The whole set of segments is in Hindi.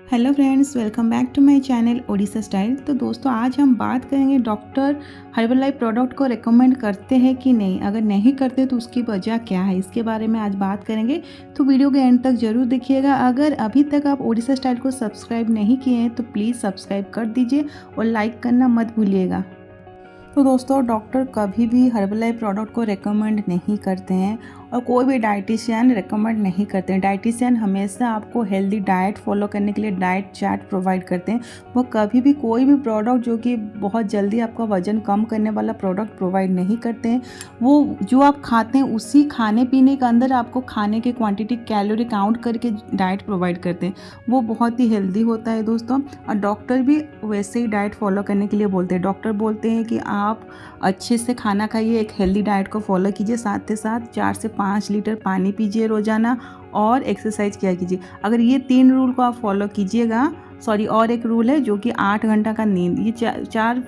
Hello friends, welcome back to my channel Odisha style. तो दोस्तों, आज हम बात करेंगे डॉक्टर हर्बल लाइफ प्रोडक्ट को रेकमेंड करते हैं कि नहीं। अगर नहीं करते तो उसकी वजह क्या है, इसके बारे में आज बात करेंगे। तो वीडियो के एंड तक जरूर देखिएगा। अगर अभी तक आप ओडिशा स्टाइल को सब्सक्राइब नहीं किए हैं तो प्लीज़ सब्सक्राइब कर दीजिए और लाइक करना मत भूलिएगा। तो दोस्तों, डॉक्टर कभी भी हर्बल लाइफ प्रोडक्ट को रेकमेंड नहीं करते हैं और कोई भी डाइटिशियन रेकमेंड नहीं करते हैं। डाइटिशियन हमेशा आपको हेल्दी डाइट फॉलो करने के लिए डाइट चार्ट प्रोवाइड करते हैं। वो कभी भी कोई भी प्रोडक्ट जो कि बहुत जल्दी आपका वजन कम करने वाला प्रोडक्ट प्रोवाइड नहीं करते हैं। वो जो आप खाते हैं उसी खाने पीने के अंदर आपको खाने की क्वांटिटी कैलोरी काउंट करके डाइट प्रोवाइड करते हैं। वो बहुत ही हेल्दी होता है दोस्तों। और डॉक्टर भी वैसे ही डाइट फॉलो करने के लिए बोलते हैं। डॉक्टर बोलते हैं कि आप अच्छे से खाना खाइए, एक हेल्दी डाइट को फॉलो कीजिए, साथ ही साथ 4 से 5 लीटर पानी पीजिए रोज़ाना और एक्सरसाइज किया कीजिए। अगर ये 3 रूल को आप फॉलो कीजिएगा, और एक रूल है जो कि 8 घंटा का नींद, ये चार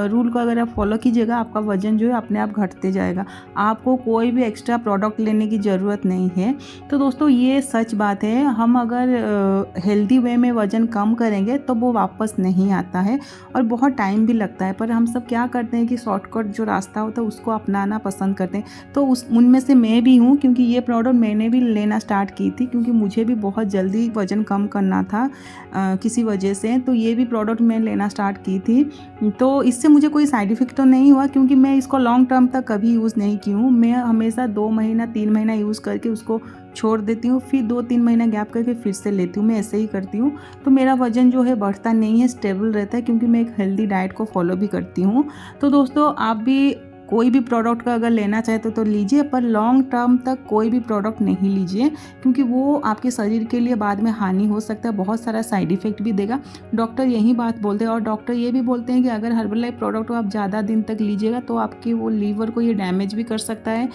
रूल को अगर आप फॉलो कीजिएगा, आपका वजन जो है अपने आप घटते जाएगा। आपको कोई भी एक्स्ट्रा प्रोडक्ट लेने की ज़रूरत नहीं है। तो दोस्तों, ये सच बात है। हम अगर हेल्दी वे में वज़न कम करेंगे तो वो वापस नहीं आता है और बहुत टाइम भी लगता है। पर हम सब क्या करते हैं कि शॉर्टकट जो रास्ता होता है उसको अपनाना पसंद करते हैं। तो उनमें से मैं भी हूँ, क्योंकि ये प्रोडक्ट मैंने भी लेना स्टार्ट की थी, क्योंकि मुझे भी बहुत जल्दी वज़न कम करना था किसी वजह से। तो ये भी प्रोडक्ट मैं लेना स्टार्ट की थी। तो इससे मुझे कोई साइड इफ़ेक्ट तो नहीं हुआ, क्योंकि मैं इसको लॉन्ग टर्म तक कभी यूज़ नहीं की हूँ। मैं हमेशा 2 महीना 3 महीना यूज़ करके उसको छोड़ देती हूँ, फिर 2-3 महीना गैप करके फिर से लेती हूँ। मैं ऐसे ही करती हूँ। तो मेरा वज़न जो है बढ़ता नहीं है, स्टेबल रहता है, क्योंकि मैं एक हेल्दी डाइट को फॉलो भी करती हूँ। तो दोस्तों, आप भी कोई भी प्रोडक्ट का अगर लेना चाहते तो लीजिए, पर लॉन्ग टर्म तक कोई भी प्रोडक्ट नहीं लीजिए, क्योंकि वो आपके शरीर के लिए बाद में हानि हो सकता है, बहुत सारा साइड इफ़ेक्ट भी देगा। डॉक्टर यही बात बोलते हैं। और डॉक्टर ये भी बोलते हैं कि अगर हर्बल लाइफ प्रोडक्ट को आप ज़्यादा दिन तक लीजिएगा तो आपके वो लीवर को ये डैमेज भी कर सकता है,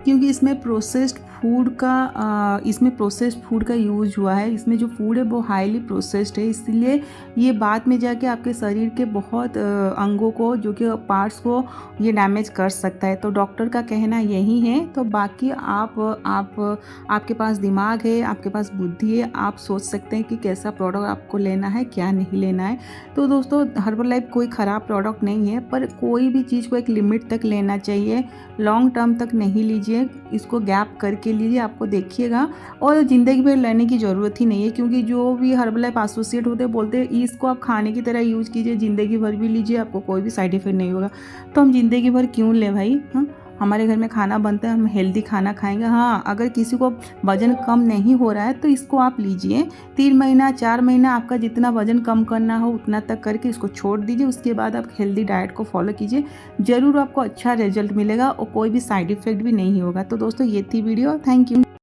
क्योंकि इसमें प्रोसेस्ड फूड का यूज़ हुआ है। इसमें जो फूड है वो हाईली प्रोसेस्ड है, इसलिए ये बाद में जाके आपके शरीर के बहुत अंगों को, जो कि पार्ट्स को ये डैमेज कर सकता है। तो डॉक्टर का कहना यही है। तो बाकी आपके पास दिमाग है, आपके पास बुद्धि है, आप सोच सकते हैं कि कैसा प्रोडक्ट आपको लेना है, क्या नहीं लेना है। तो दोस्तों, हर्बल लाइफ कोई ख़राब प्रोडक्ट नहीं है, पर कोई भी चीज़ को एक लिमिट तक लेना चाहिए, लॉन्ग टर्म तक नहीं लीजिए। इसको गैप करके लीजिए, आपको देखिएगा। और ज़िंदगी भर लेने की ज़रूरत ही नहीं है, क्योंकि जो भी हर्बल लाइफ एसोसिएट होते हैं बोलते हैं इसको आप खाने की तरह यूज़ कीजिए, ज़िंदगी भर भी लीजिए, आपको कोई भी साइड इफेक्ट नहीं होगा। तो हम ज़िंदगी भर क्यों लें भाई? हाँ, हमारे घर में खाना बनता है, हम हेल्दी खाना खाएंगे। हाँ, अगर किसी को वज़न कम नहीं हो रहा है तो इसको आप लीजिए। 3 महीना 4 महीना आपका जितना वज़न कम करना हो उतना तक करके इसको छोड़ दीजिए। उसके बाद आप हेल्दी डाइट को फॉलो कीजिए, ज़रूर आपको अच्छा रिजल्ट मिलेगा और कोई भी साइड इफ़ेक्ट भी नहीं होगा। तो दोस्तों, ये थी वीडियो। Thank you.